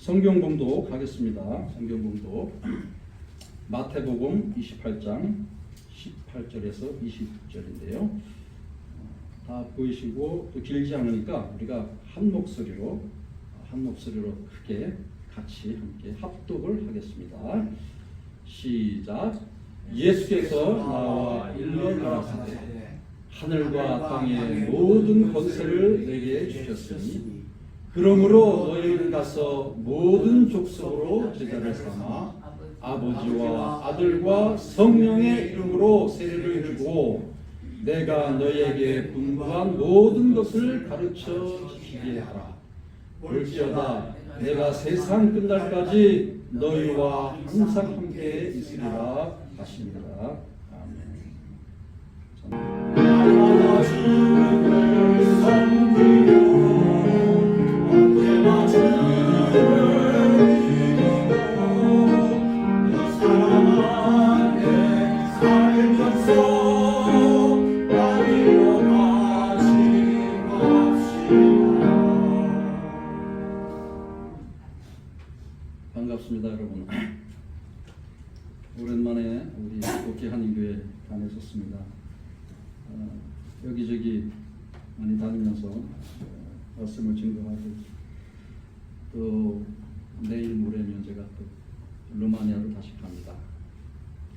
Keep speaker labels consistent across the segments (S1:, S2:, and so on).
S1: 성경 봉독 하겠습니다. 성경 봉독 마태복음 28장 18절에서 20절인데요. 다 보이시고 또 길지 않으니까 우리가 한 목소리로 크게 같이 함께 합독을 하겠습니다. 시작. 예수께서 나와 일러 가라사대 하늘과 땅의 모든 권세를 내게 주셨으니 그러므로 너희는 가서 모든 족속으로 제자를 삼아 아버지와 아들과 성령의 이름으로 세례를 주고 내가 너희에게 분부한 모든 것을 가르쳐 지키게 하라. 볼지어다 내가 세상 끝날까지 너희와 항상 함께 있으리라 하십니다. 반갑습니다, 여러분. 오랜만에 우리 복귀 한인교회 다녔었습니다. 여기저기 많이 다니면서 말씀을 증거하고 또 내일 모레면 제가 또 루마니아로 다시 갑니다.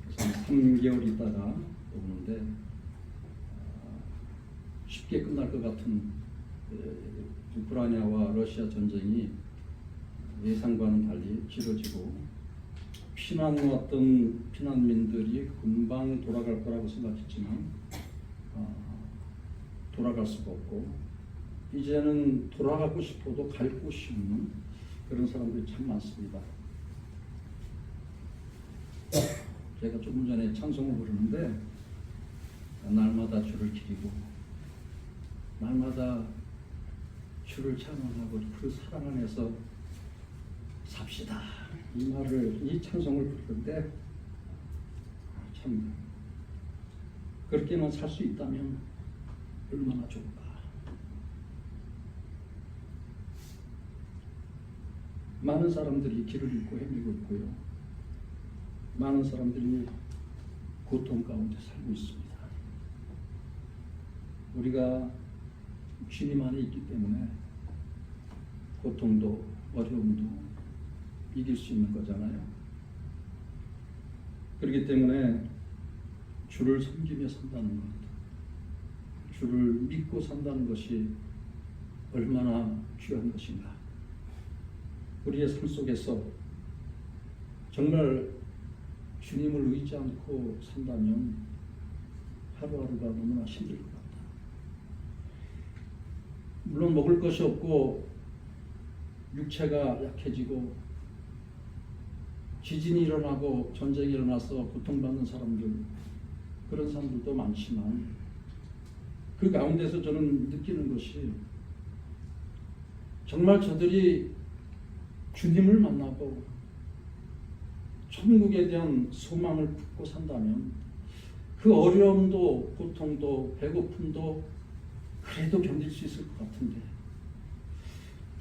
S1: 그래서 한 3개월 있다가 또 오는데 쉽게 끝날 것 같은 우크라이나와 러시아 전쟁이 예상과는 달리 길어지고 피난 왔던 피난민들이 금방 돌아갈 거라고 생각했지만 돌아갈 수가 없고 이제는 돌아가고 싶어도 갈 곳이 없는 그런 사람들이 참 많습니다. 제가 조금 전에 찬송을 부르는데 날마다 주를 기리고 날마다 주를 찬양하고 그 사랑 안에서 삽시다. 이 찬송을 부르는데 참 그렇게만 살 수 있다면 얼마나 좋을까. 많은 사람들이 길을 잃고 헤매고 있고요. 많은 사람들이 고통 가운데 살고 있습니다. 우리가 주님 안에 있기 때문에 고통도 어려움도 이길 수 있는 거잖아요. 그렇기 때문에 주를 섬기며 산다는 것, 주를 믿고 산다는 것이 얼마나 귀한 것인가. 우리의 삶 속에서 정말 주님을 의지 않고 산다면 하루하루가 너무나 힘들 것 같다. 물론 먹을 것이 없고 육체가 약해지고 지진이 일어나고 전쟁이 일어나서 고통받는 사람들, 그런 사람들도 많지만 그 가운데서 저는 느끼는 것이 정말 저들이 주님을 만나고 천국에 대한 소망을 품고 산다면 그 어려움도 고통도 배고픔도 그래도 견딜 수 있을 것 같은데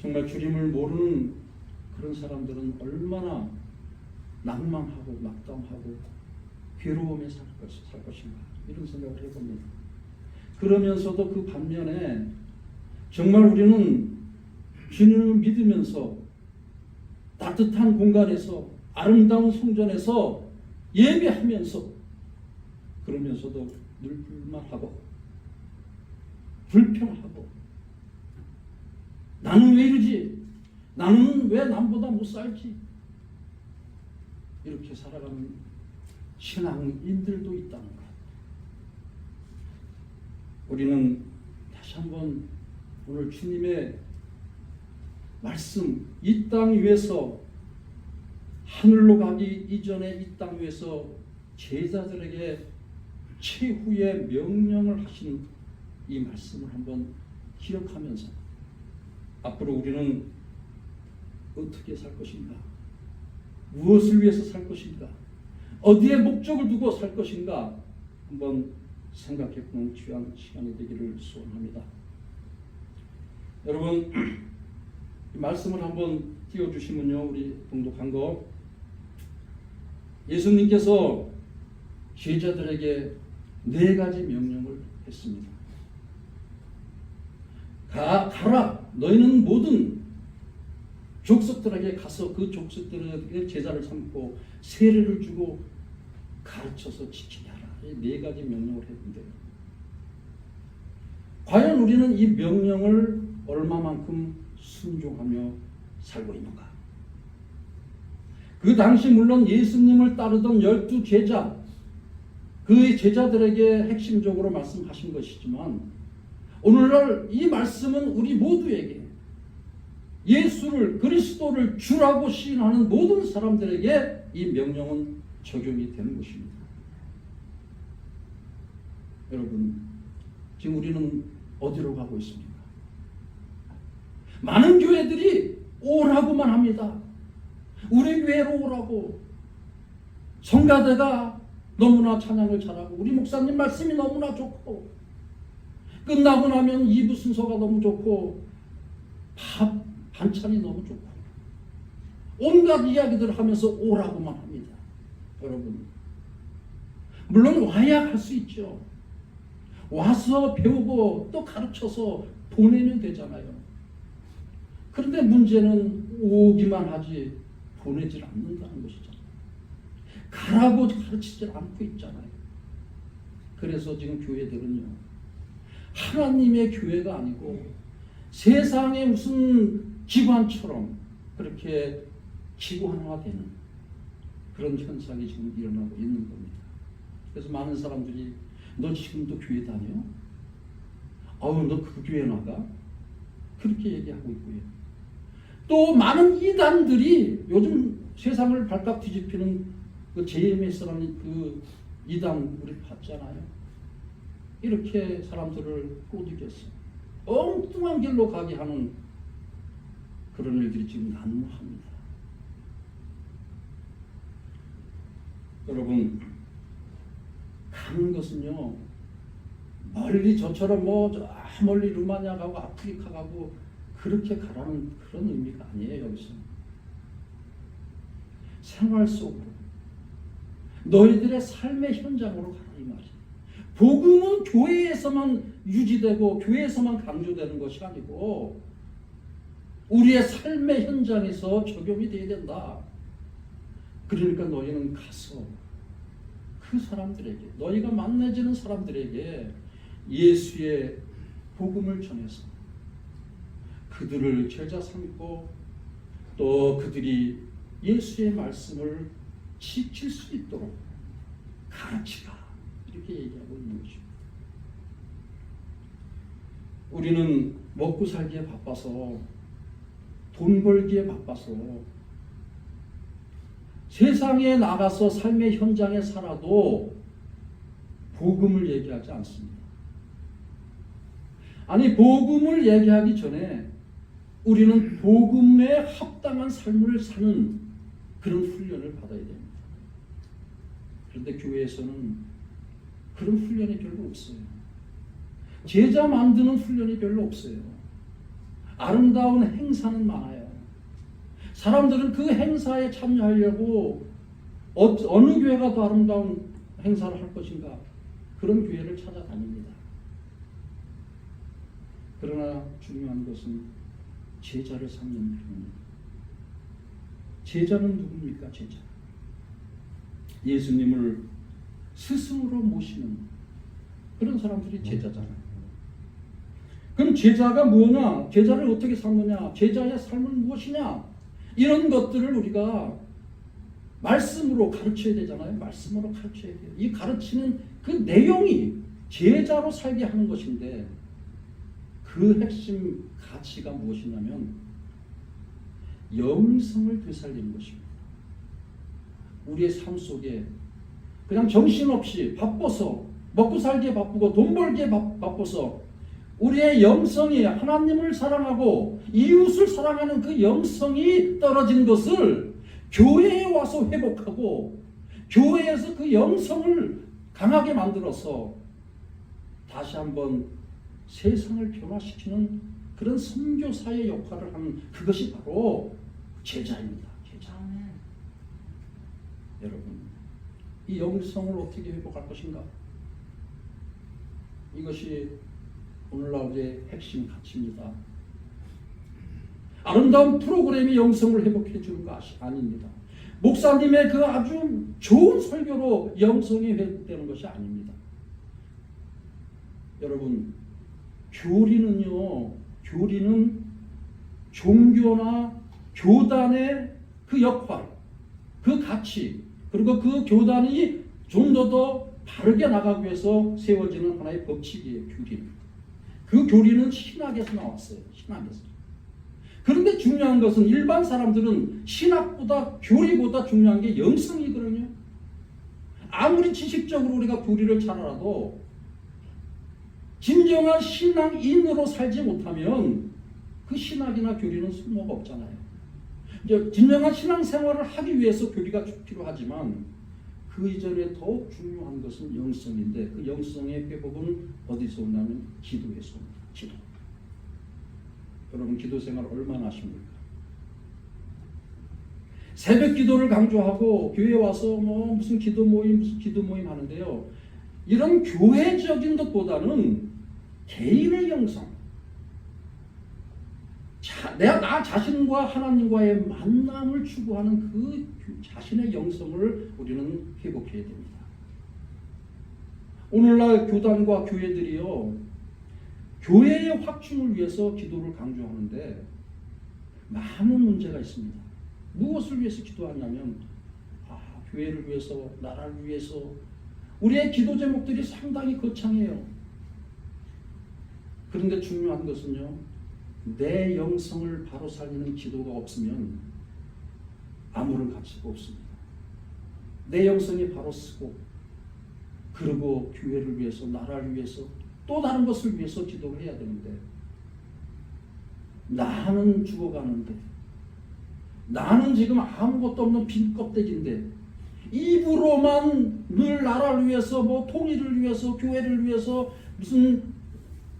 S1: 정말 주님을 모르는 그런 사람들은 얼마나 낭망하고 낙담하고 괴로움에 살 것인가 이런 생각을 해봅니다. 그러면서도 그 반면에 정말 우리는 주님을 믿으면서 따뜻한 공간에서 아름다운 성전에서 예배하면서 그러면서도 늘 불만하고 불평하고 나는 왜 이러지? 나는 왜 남보다 못 살지? 이렇게 살아가는 신앙인들도 있다는 것. 우리는 다시 한번 오늘 주님의 말씀, 이 땅 위에서 하늘로 가기 이전에 이 땅 위에서 제자들에게 최후의 명령을 하신 이 말씀을 한번 기억하면서 앞으로 우리는 어떻게 살 것인가? 무엇을 위해서 살 것인가? 어디에 목적을 두고 살 것인가? 한번 생각해보는 귀한 시간이 되기를 소원합니다. 여러분, 이 말씀을 한번 띄워주시면요, 우리 봉독한 거. 예수님께서 제자들에게 4가지 명령을 했습니다. 가라. 너희는 모든 족속들에게 가서 그 족속들에게 제자를 삼고 세례를 주고 가르쳐서 지키게 하라. 이 4가지 명령을 했는데요. 과연 우리는 이 명령을 얼마만큼 순종하며 살고 있는가? 그 당시 물론 예수님을 따르던 12제자, 그의 제자들에게 핵심적으로 말씀하신 것이지만 오늘날 이 말씀은 우리 모두에게 예수를, 그리스도를 주라고 시인하는 모든 사람들에게 이 명령은 적용이 되는 것입니다. 여러분, 지금 우리는 어디로 가고 있습니까? 많은 교회들이 오라고만 합니다. 우리 교회로 오라고. 성가대가 너무나 찬양을 잘하고 우리 목사님 말씀이 너무나 좋고 끝나고 나면 2부 순서가 너무 좋고 밥 반찬이 너무 좋고 온갖 이야기들을 하면서 오라고만 합니다. 여러분, 물론 와야 할 수 있죠. 와서 배우고 또 가르쳐서 보내면 되잖아요. 그런데 문제는 오기만 하지 보내질 않는다는 것이잖아요. 가라고 가르치질 않고 있잖아요. 그래서 지금 교회들은요, 하나님의 교회가 아니고 세상의 무슨 기관처럼 그렇게 기관화되는 그런 현상이 지금 일어나고 있는 겁니다. 그래서 많은 사람들이 너 지금도 교회 다녀? 너 그 교회 나가? 그렇게 얘기하고 있고요. 또 많은 이단들이 요즘 세상을 발칵 뒤집히는 그 JMS라는 그 이단 우리 봤잖아요. 이렇게 사람들을 꼬드겨서 엉뚱한 길로 가게 하는 그런 일들이 지금 난무합니다. 여러분, 가는 것은요, 멀리 저처럼 저 멀리 루마니아 가고 아프리카 가고 그렇게 가라는 그런 의미가 아니에요. 여기서 생활 속으로 너희들의 삶의 현장으로 가라 이 말이에요. 복음은 교회에서만 유지되고 교회에서만 강조되는 것이 아니고 우리의 삶의 현장에서 적용이 돼야 된다. 그러니까 너희는 가서 그 사람들에게, 너희가 만나지는 사람들에게 예수의 복음을 전해서 그들을 제자 삼고 또 그들이 예수의 말씀을 지킬 수 있도록 가르치라. 이렇게 얘기하고 있는 것입니다. 우리는 먹고 살기에 바빠서, 돈 벌기에 바빠서 세상에 나가서 삶의 현장에 살아도 복음을 얘기하지 않습니다. 아니, 복음을 얘기하기 전에 우리는 복음에 합당한 삶을 사는 그런 훈련을 받아야 됩니다. 그런데 교회에서는 그런 훈련이 별로 없어요. 제자 만드는 훈련이 별로 없어요. 아름다운 행사는 많아요. 사람들은 그 행사에 참여하려고 어느 교회가 더 아름다운 행사를 할 것인가, 그런 교회를 찾아다닙니다. 그러나 중요한 것은 제자를 삼는 일입니다. 제자는 누굽니까? 제자. 예수님을 스승으로 모시는 그런 사람들이 제자잖아요. 그럼 제자가 뭐냐? 제자를 어떻게 삼느냐? 제자의 삶은 무엇이냐? 이런 것들을 우리가 말씀으로 가르쳐야 되잖아요. 말씀으로 가르쳐야 돼요. 이 가르치는 그 내용이 제자로 살게 하는 것인데 그 핵심 가치가 무엇이냐면 영성을 되살리는 것입니다. 우리의 삶 속에 그냥 정신없이 바빠서 먹고 살기에 바쁘고 돈 벌기에 바빠서 우리의 영성이 하나님을 사랑하고 이웃을 사랑하는 그 영성이 떨어진 것을 교회에 와서 회복하고 교회에서 그 영성을 강하게 만들어서 다시 한번 세상을 변화시키는 그런 선교사의 역할을 하는 그것이 바로 제자입니다. 제자. 여러분, 이 영성을 어떻게 회복할 것인가? 이것이 오늘날 우리의 핵심 가치입니다. 아름다운 프로그램이 영성을 회복해 주는 것이 아닙니다. 목사님의 그 아주 좋은 설교로 영성이 회복되는 것이 아닙니다. 여러분, 교리는 종교나 교단의 그 역할, 그 가치, 그리고 그 교단이 좀 더 바르게 나가기 위해서 세워지는 하나의 법칙이에요. 교리는. 그 교리는 신학에서 나왔어요. 신학에서. 그런데 중요한 것은 일반 사람들은 신학보다 교리보다 중요한 게 영성이거든요. 아무리 지식적으로 우리가 교리를 잘 알아도 진정한 신앙인으로 살지 못하면 그 신학이나 교리는 쓸모가 없잖아요. 이제 진정한 신앙생활을 하기 위해서 교리가 필요하지만 그 이전에 더욱 중요한 것은 영성인데 그 영성의 회복은 어디서 오냐면 기도에서 옵니다. 기도. 여러분 기도 생활 얼마나 하십니까? 새벽 기도를 강조하고 교회 와서 무슨 기도 모임 하는데요. 이런 교회적인 것보다는 개인의 영성, 나 자신과 하나님과의 만남을 추구하는 그 자신의 영성을 우리는 회복해야 됩니다. 오늘날 교단과 교회들이요, 교회의 확충을 위해서 기도를 강조하는데 많은 문제가 있습니다. 무엇을 위해서 기도하냐면 교회를 위해서, 나라를 위해서. 우리의 기도 제목들이 상당히 거창해요. 그런데 중요한 것은요, 내 영성을 바로 살리는 기도가 없으면 아무런 가치가 없습니다. 내 영성이 바로 쓰고, 그리고 교회를 위해서, 나라를 위해서, 또 다른 것을 위해서 기도를 해야 되는데, 나는 죽어가는데, 나는 지금 아무것도 없는 빈 껍데기인데, 입으로만 늘 나라를 위해서, 통일을 위해서, 교회를 위해서, 무슨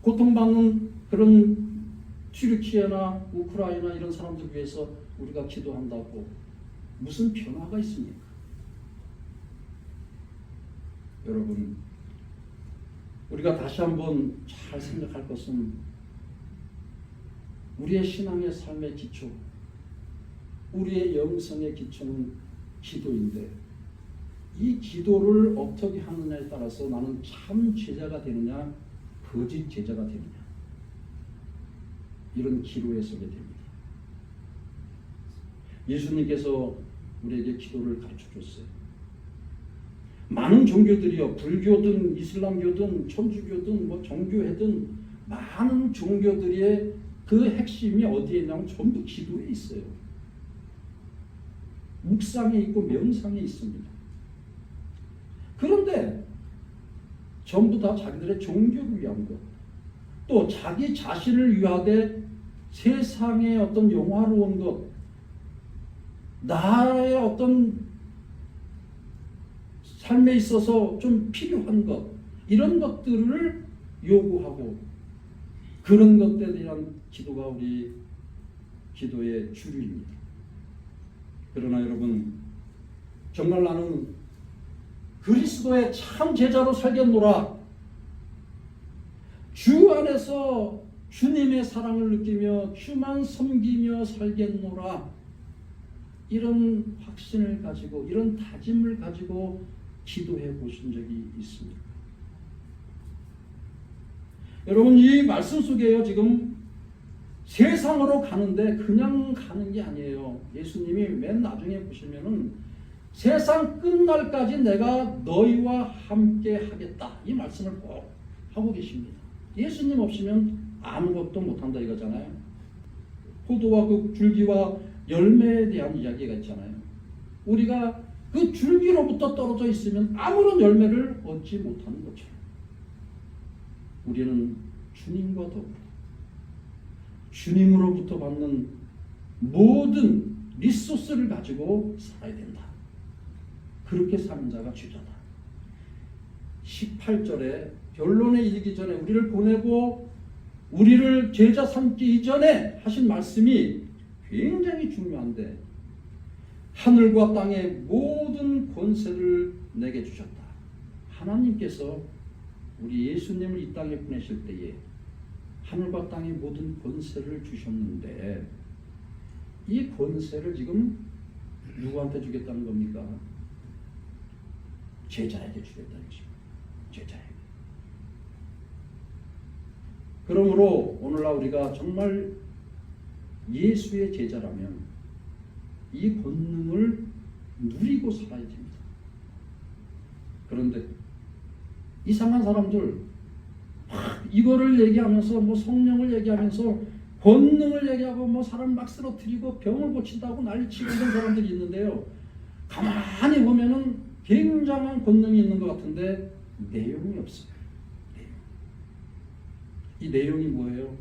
S1: 고통받는 그런 튀르키예나 우크라이나 이런 사람들 위해서 우리가 기도한다고 무슨 변화가 있습니까? 여러분, 우리가 다시 한번 잘 생각할 것은 우리의 신앙의 삶의 기초, 우리의 영성의 기초는 기도인데 이 기도를 어떻게 하느냐에 따라서 나는 참 제자가 되느냐 거짓 제자가 되느냐 이런 기로에 서게 됩니다. 예수님께서 우리에게 기도를 가르쳐줬어요. 많은 종교들이요, 불교든 이슬람교든 천주교든 정교회든 많은 종교들의 그 핵심이 어디에 있냐면 전부 기도에 있어요. 묵상에 있고 명상에 있습니다. 그런데 전부 다 자기들의 종교를 위한 것, 또 자기 자신을 위하되 세상의 어떤 영화로운 것, 나의 어떤 삶에 있어서 좀 필요한 것, 이런 것들을 요구하고 그런 것들에 대한 기도가 우리 기도의 주류입니다. 그러나 여러분, 정말 나는 그리스도의 참 제자로 살겠노라, 주 안에서 주님의 사랑을 느끼며 주만 섬기며 살겠노라, 이런 확신을 가지고 이런 다짐을 가지고 기도해 보신 적이 있습니까? 여러분, 이 말씀 속에요, 지금 세상으로 가는데 그냥 가는 게 아니에요. 예수님이 맨 나중에 보시면은 세상 끝날까지 내가 너희와 함께 하겠다, 이 말씀을 꼭 하고 계십니다. 예수님 없이면 아무것도 못한다 이거잖아요. 포도와 그 줄기와 열매에 대한 이야기가 있잖아요. 우리가 그 줄기로부터 떨어져 있으면 아무런 열매를 얻지 못하는 것처럼 우리는 주님과 더불어 주님으로부터 받는 모든 리소스를 가지고 살아야 된다. 그렇게 사는 자가 주자다. 18절에 결론에 이르기 전에 우리를 보내고 우리를 제자 삼기 이전에 하신 말씀이 굉장히 중요한데, 하늘과 땅의 모든 권세를 내게 주셨다. 하나님께서 우리 예수님을 이 땅에 보내실 때에 하늘과 땅의 모든 권세를 주셨는데, 이 권세를 지금 누구한테 주겠다는 겁니까? 제자에게 주겠다는 것입니다. 제자에게. 그러므로 오늘날 우리가 정말 예수의 제자라면 이 권능을 누리고 살아야 됩니다. 그런데 이상한 사람들 이거를 얘기하면서 성령을 얘기하면서 권능을 얘기하고 사람 막 쓰러뜨리고 병을 고친다고 난리치고 이런 사람들이 있는데요. 가만히 보면은 굉장한 권능이 있는 것 같은데 내용이 없어요. 이 내용이 뭐예요?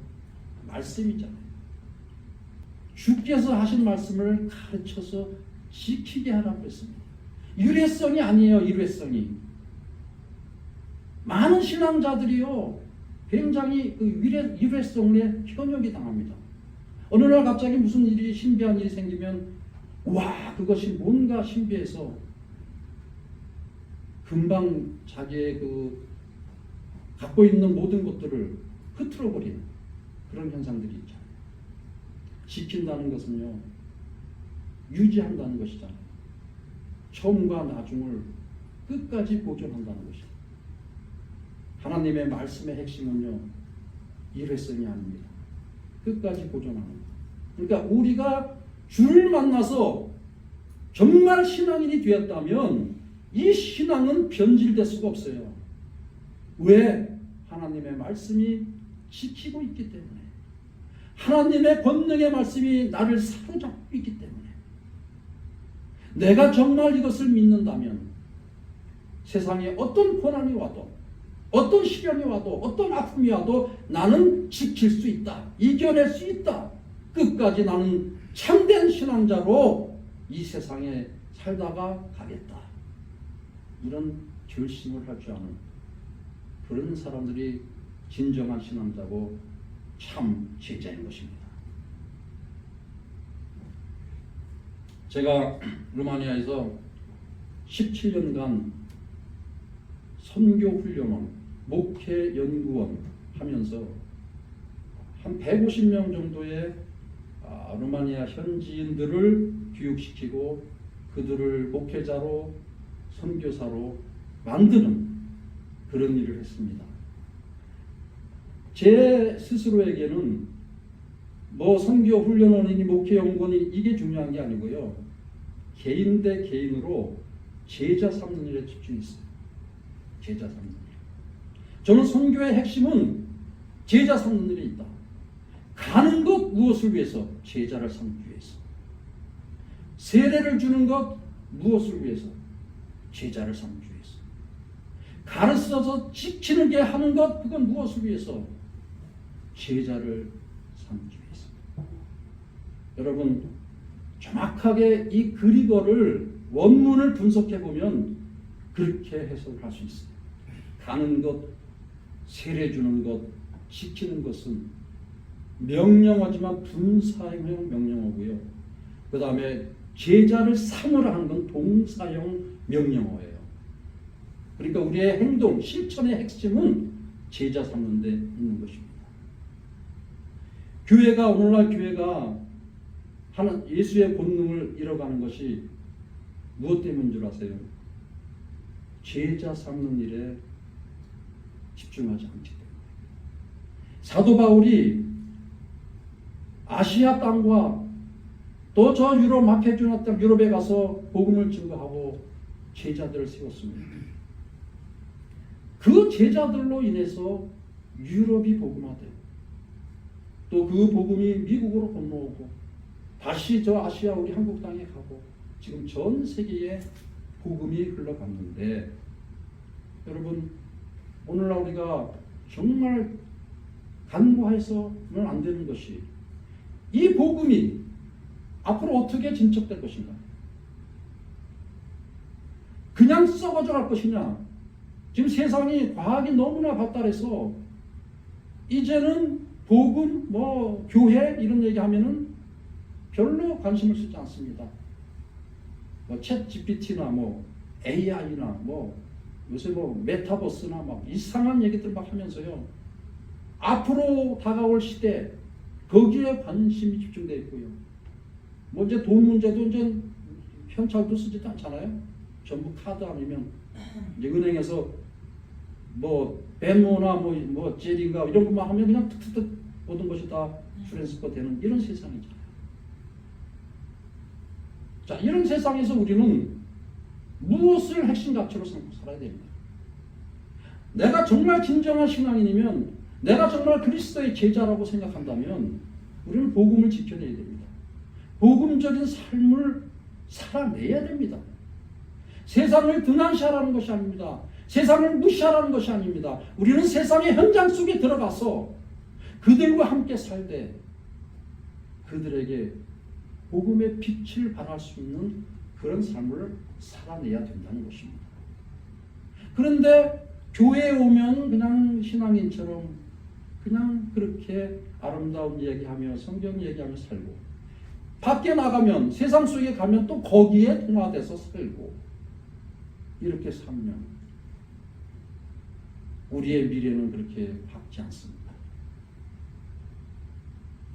S1: 말씀이잖아요. 주께서 하신 말씀을 가르쳐서 지키게 하라고 했습니다. 일회성이 아니에요. 일회성이. 많은 신앙자들이요 굉장히 그 일회성에 현혹이 당합니다. 어느 날 갑자기 무슨 일이 신비한 일이 생기면 와 그것이 뭔가 신비해서 금방 자기의 그 갖고 있는 모든 것들을 흐트러버리는 그런 현상들이 있잖아요. 지킨다는 것은요 유지한다는 것이잖아요. 처음과 나중을 끝까지 보존한다는 것이죠. 하나님의 말씀의 핵심은요 일회성이 아닙니다. 끝까지 보존하는 것. 그러니까 우리가 주를 만나서 정말 신앙인이 되었다면 이 신앙은 변질될 수가 없어요. 왜? 하나님의 말씀이 지키고 있기 때문에, 하나님의 권능의 말씀이 나를 사로잡고 있기 때문에, 내가 정말 이것을 믿는다면 세상에 어떤 고난이 와도 어떤 시련이 와도 어떤 아픔이 와도 나는 지킬 수 있다. 이겨낼 수 있다. 끝까지 나는 참된 신앙자로 이 세상에 살다가 가겠다. 이런 결심을 할 줄 아는 그런 사람들이 진정한 신앙자고 참 제자인 것입니다. 제가 루마니아에서 17년간 선교 훈련원, 목회 연구원 하면서 한 150명 정도의 루마니아 현지인들을 교육시키고 그들을 목회자로 선교사로 만드는 그런 일을 했습니다. 제 스스로에게는 선교 훈련원이니 목회 연구원이 이게 중요한 게 아니고요. 개인 대 개인으로 제자 삼는 일에 집중했어요. 제자 삼는 일. 저는 선교의 핵심은 제자 삼는 일에 있다. 가는 것 무엇을 위해서? 제자를 삼기 위해서. 세례를 주는 것 무엇을 위해서? 제자를 삼기 위해서. 가르쳐서 지키는 게 하는 것 그건 무엇을 위해서? 제자를 삼기 위해서. 여러분 정확하게 이 그리거를 원문을 분석해 보면 그렇게 해석할 수 있어요. 가는 것, 세례 주는 것, 지키는 것은 명령어지만 분사형 명령어고요. 그 다음에 제자를 삼으라 하는 건 동사형 명령어예요. 그러니까 우리의 행동, 실천의 핵심은 제자 삼는 데 있는 것입니다. 교회가 오늘날 교회가 예수의 본능을 잃어가는 것이 무엇 때문인 줄 아세요? 제자 삼는 일에 집중하지 않기 때문에. 사도 바울이 아시아 땅과 또 저 유럽 마케도니아 땅 유럽에 가서 복음을 증거하고 제자들을 세웠습니다. 그 제자들로 인해서 유럽이 복음화되고 또 그 복음이 미국으로 건너오고 다시 저 아시아 우리 한국 땅에 가고 지금 전 세계에 복음이 흘러갔는데, 여러분 오늘날 우리가 정말 간과해서는 안 되는 것이 이 복음이 앞으로 어떻게 진척될 것인가? 그냥 썩어져 갈 것이냐? 지금 세상이 과학이 너무나 발달해서 이제는 복음, 뭐 교회 이런 얘기하면은 별로 관심을 쓰지 않습니다. 뭐 챗 GPT나 뭐 AI나 뭐 요새 뭐 메타버스나 막 이상한 얘기들 막 하면서요. 앞으로 다가올 시대 거기에 관심이 집중되어 있고요. 뭐 이제 돈 문제도 이제 현찰도 쓰지도 않잖아요. 전부 카드 아니면 이제 은행에서 뭐 벤모나 뭐 젤인가 이런 것만 하면 그냥 툭툭툭 모든 것이 다 트랜스퍼 되는 이런 세상이잖아요. 자, 이런 세상에서 우리는 무엇을 핵심 가치로 삼고 살아야 됩니다. 내가 정말 진정한 신앙인이면, 내가 정말 그리스도의 제자라고 생각한다면 우리는 복음을 지켜내야 됩니다. 복음적인 삶을 살아내야 됩니다. 세상을 등한시하라는 것이 아닙니다. 세상을 무시하라는 것이 아닙니다. 우리는 세상의 현장 속에 들어가서 그들과 함께 살되 그들에게 복음의 빛을 발할 수 있는 그런 삶을 살아내야 된다는 것입니다. 그런데 교회에 오면 그냥 신앙인처럼 그냥 그렇게 아름다운 얘기하며 성경 얘기하며 살고, 밖에 나가면 세상 속에 가면 또 거기에 동화돼서 살고, 이렇게 살면 우리의 미래는 그렇게 밝지 않습니다.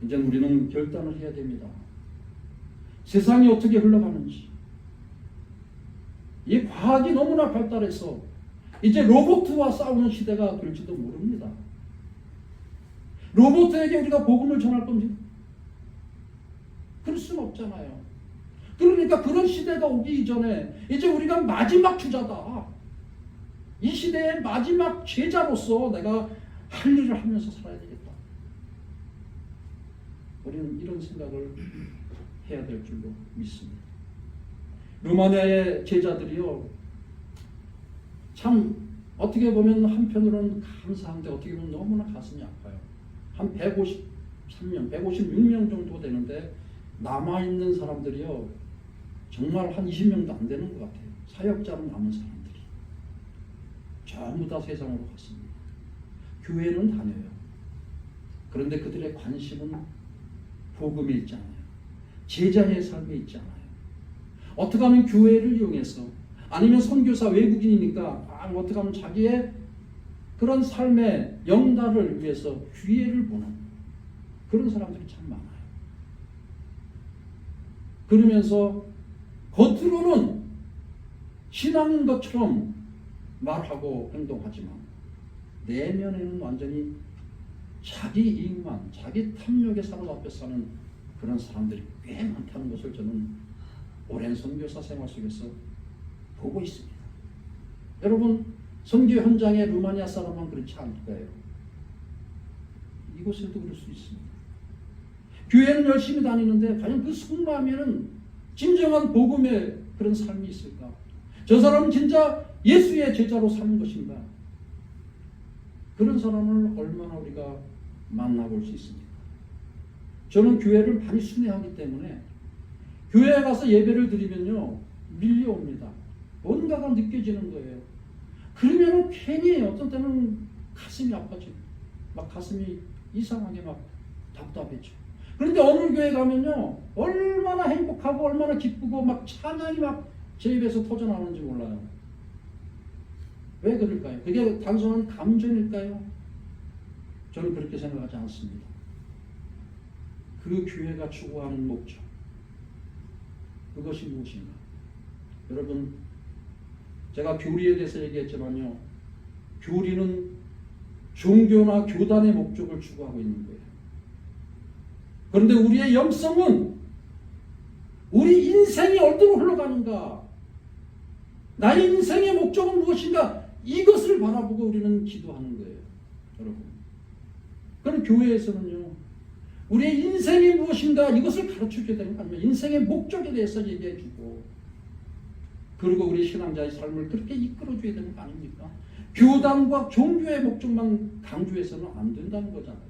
S1: 이제 우리는 결단을 해야 됩니다. 세상이 어떻게 흘러가는지. 이 과학이 너무나 발달해서 이제 로봇과 싸우는 시대가 될지도 모릅니다. 로봇에게 우리가 복음을 전할 겁니다. 그럴 수는 없잖아요. 그러니까 그런 시대가 오기 이전에 이제 우리가 마지막 주자다. 이 시대의 마지막 제자로서 내가 할 일을 하면서 살아야 되겠다. 우리는 이런 생각을 해야 될 줄로 믿습니다. 루마니아의 제자들이요, 참 어떻게 보면 한편으로는 감사한데 어떻게 보면 너무나 가슴이 아파요. 한 153명, 156명 정도 되는데 남아있는 사람들이요, 정말 한 20명도 안 되는 것 같아요. 사역자로 남은 사람들이 전부 다 세상으로 갔습니다. 교회는 다녀요. 그런데 그들의 관심은 복음에 있지 않아요. 제자의 삶에 있지 않아요. 어떻게 하면 교회를 이용해서, 아니면 선교사 외국인이니까 어떻게 하면 자기의 그런 삶의 영달을 위해서 기회를 보는 그런 사람들이 참 많아요. 그러면서 겉으로는 신앙인 것처럼 말하고 행동하지만 내면에는 완전히 자기 이익만, 자기 탐욕에 사로잡혀 사는 그런 사람들이 꽤 많다는 것을 저는 오랜 선교사 생활 속에서 보고 있습니다. 여러분, 선교 현장에 루마니아 사람만 그렇지 않을 거예요. 이곳에도 그럴 수 있습니다. 교회는 열심히 다니는데 과연 그 속마음에는 진정한 복음의 그런 삶이 있을까? 저 사람은 진짜 예수의 제자로 사는 것인가? 그런 사람을 얼마나 우리가 만나볼 수 있습니까? 저는 교회를 많이 순회하기 때문에 교회에 가서 예배를 드리면요, 밀려옵니다. 뭔가가 느껴지는 거예요. 그러면 괜히 어떤 때는 가슴이 아파져요. 막 가슴이 이상하게 막 답답해져. 그런데 어느 교회 가면요, 얼마나 행복하고 얼마나 기쁘고 막 찬양이 막 제 입에서 터져나오는지 몰라요. 왜 그럴까요? 그게 단순한 감정일까요? 저는 그렇게 생각하지 않습니다. 그 교회가 추구하는 목적, 그것이 무엇인가? 여러분, 제가 교리에 대해서 얘기했지만요, 교리는 종교나 교단의 목적을 추구하고 있는 거예요. 그런데 우리의 영성은 우리 인생이 어디로 흘러가는가, 나의 인생의 목적은 무엇인가, 이것을 바라보고 우리는 기도하는 거예요. 여러분, 그럼 교회에서는요, 우리의 인생이 무엇인가 이것을 가르쳐줘야 되는 거 아니면 인생의 목적에 대해서 얘기해주고, 그리고 우리 신앙자의 삶을 그렇게 이끌어줘야 되는 거 아닙니까? 교단과 종교의 목적만 강조해서는 안 된다는 거잖아요.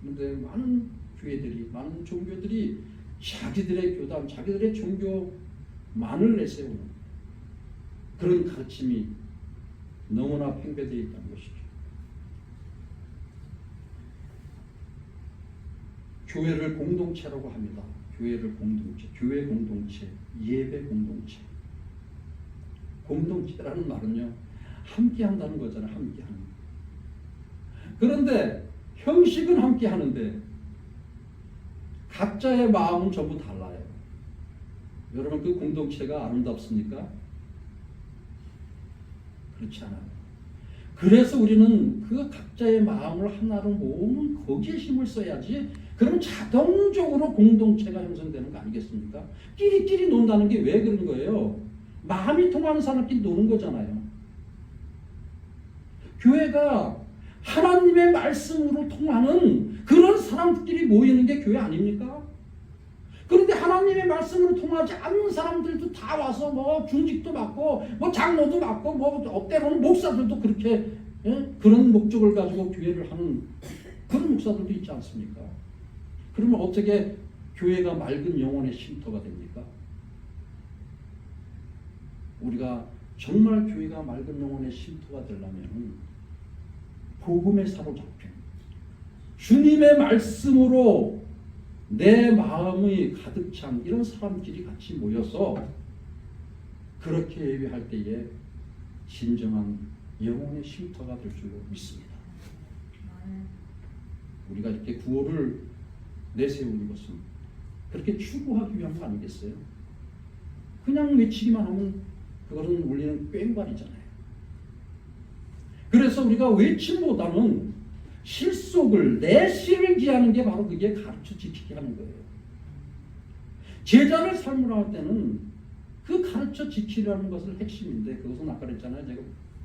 S1: 그런데 많은 교회들이, 많은 종교들이 자기들의 교단, 자기들의 종교만을 내세우는 그런 가르침이 너무나 팽배되어 있다는 것이죠. 교회를 공동체라고 합니다. 교회를 공동체, 교회 공동체, 예배 공동체. 공동체라는 말은요, 함께 한다는 거잖아요. 함께 하는. 그런데 형식은 함께 하는데 각자의 마음은 전부 달라요. 여러분, 그 공동체가 아름답습니까? 그렇지 않아요. 그래서 우리는 그 각자의 마음을 하나로 모으는 거기에 힘을 써야지. 그럼 자동적으로 공동체가 형성되는 거 아니겠습니까? 끼리끼리 논다는 게 왜 그런 거예요? 마음이 통하는 사람끼리 노는 거잖아요. 교회가 하나님의 말씀으로 통하는 그런 사람들끼리 모이는 게 교회 아닙니까? 그런데 하나님의 말씀으로 통하지 않는 사람들도 다 와서 뭐 중직도 맡고 뭐 장로도 맡고 뭐 때로는 목사들도 그렇게, 예? 그런 목적을 가지고 교회를 하는 그런 목사들도 있지 않습니까? 그러면 어떻게 교회가 맑은 영혼의 쉼터가 됩니까? 우리가 정말 교회가 맑은 영혼의 쉼터가 되려면 복음에 사로잡힌 주님의 말씀으로 내 마음이 가득 찬 이런 사람끼리 같이 모여서 그렇게 예배할 때에 진정한 영혼의 쉼터가 될 줄로 믿습니다. 우리가 이렇게 구호를 내세우는 것은 그렇게 추구하기 위한 거 아니겠어요? 그냥 외치기만 하면 그거는 우리는 꽹과리잖아요. 그래서 우리가 외침보다는 실속을, 내실을 기하는 게 바로 그게 가르쳐 지키게 하는 거예요. 제자를 삶으로 할 때는 그 가르쳐 지키려는 것을 핵심인데, 그것은 아까 그랬잖아요. 제가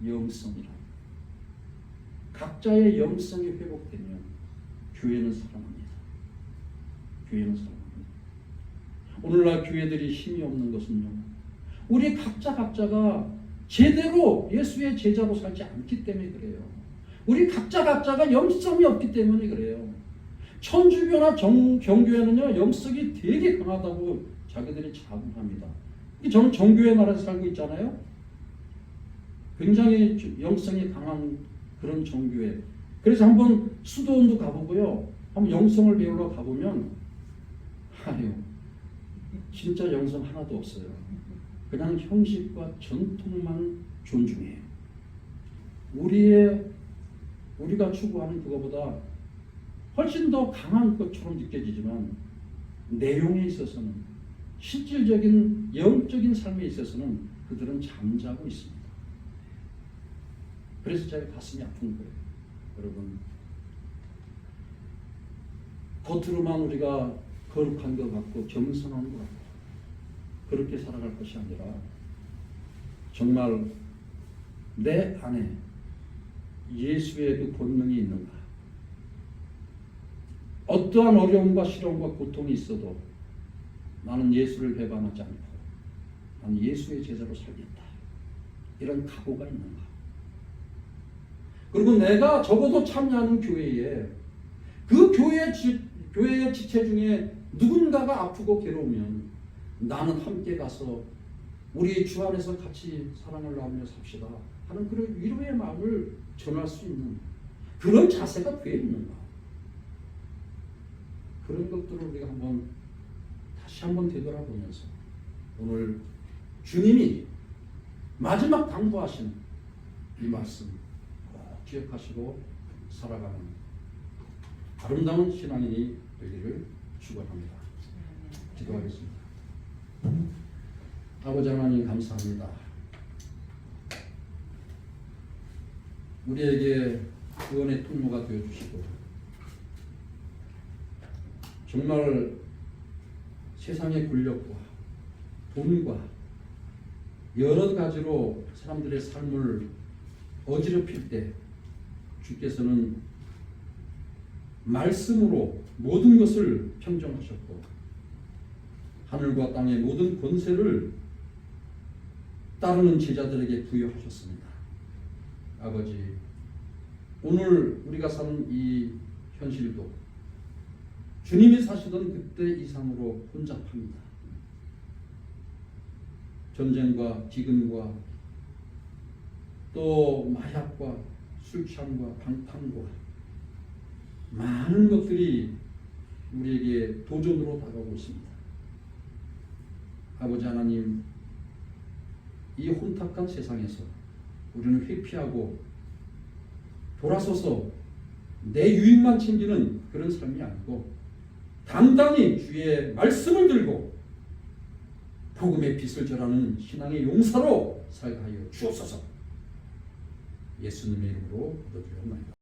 S1: 영성이라. 각자의 영성이 회복되면 교회는 살아납니다. 교회는 살아납니다. 오늘날 교회들이 힘이 없는 것은요, 우리 각자가 제대로 예수의 제자로 살지 않기 때문에 그래요. 우리 각자가 영성이 없기 때문에 그래요. 천주교나 정교회는요, 영성이 되게 강하다고 자기들이 자부합니다. 저는 정교회 나라에서 살고 있잖아요. 굉장히 영성이 강한 그런 정교회. 그래서 한번 수도원도 가보고요, 한번 영성을 배우러 가보면 아유, 진짜 영성 하나도 없어요. 그냥 형식과 전통만 존중해요. 우리가 추구하는 그거보다 훨씬 더 강한 것처럼 느껴지지만 내용에 있어서는, 실질적인 영적인 삶에 있어서는 그들은 잠자고 있습니다. 그래서 제가 가슴이 아픈 거예요. 여러분, 겉으로만 우리가 거룩한 것 같고 겸손한 것 같고 그렇게 살아갈 것이 아니라 정말 내 안에 예수의 그 본능이 있는가, 어떠한 어려움과 시련과 고통이 있어도 나는 예수를 배반하지 않고 나는 예수의 제자로 살겠다, 이런 각오가 있는가. 그리고 내가 적어도 참여하는 교회에 그 교회의 지체 중에 누군가가 아프고 괴로우면 나는 함께 가서 우리 주 안에서 같이 사랑을 나누며 삽시다 하는 그런 위로의 마음을 전할 수 있는 그런 자세가 돼 있는가. 그런 것들을 우리가 다시 한번 되돌아보면서 오늘 주님이 마지막 당부하신 이 말씀 꼭 기억하시고 살아가는 아름다운 신앙인이 되기를 축원합니다. 기도하겠습니다. 아버지 하나님, 감사합니다. 우리에게 구원의 통로가 되어주시고 정말 세상의 권력과 돈과 여러 가지로 사람들의 삶을 어지럽힐 때 주께서는 말씀으로 모든 것을 평정하셨고 하늘과 땅의 모든 권세를 따르는 제자들에게 부여하셨습니다. 아버지, 오늘 우리가 사는 이 현실도 주님이 사시던 그때 이상으로 혼잡합니다. 전쟁과 기근과 또 마약과 술 취함과 방탕과 많은 것들이 우리에게 도전으로 다가오고 있습니다. 아버지 하나님, 이 혼탁한 세상에서 우리는 회피하고 돌아서서 내 유익만 챙기는 그런 삶이 아니고 당당히 주의 말씀을 들고 복음의 빛을 전하는 신앙의 용사로 살게 하여 주옵소서. 예수님의 이름으로 기도드리옵나이다.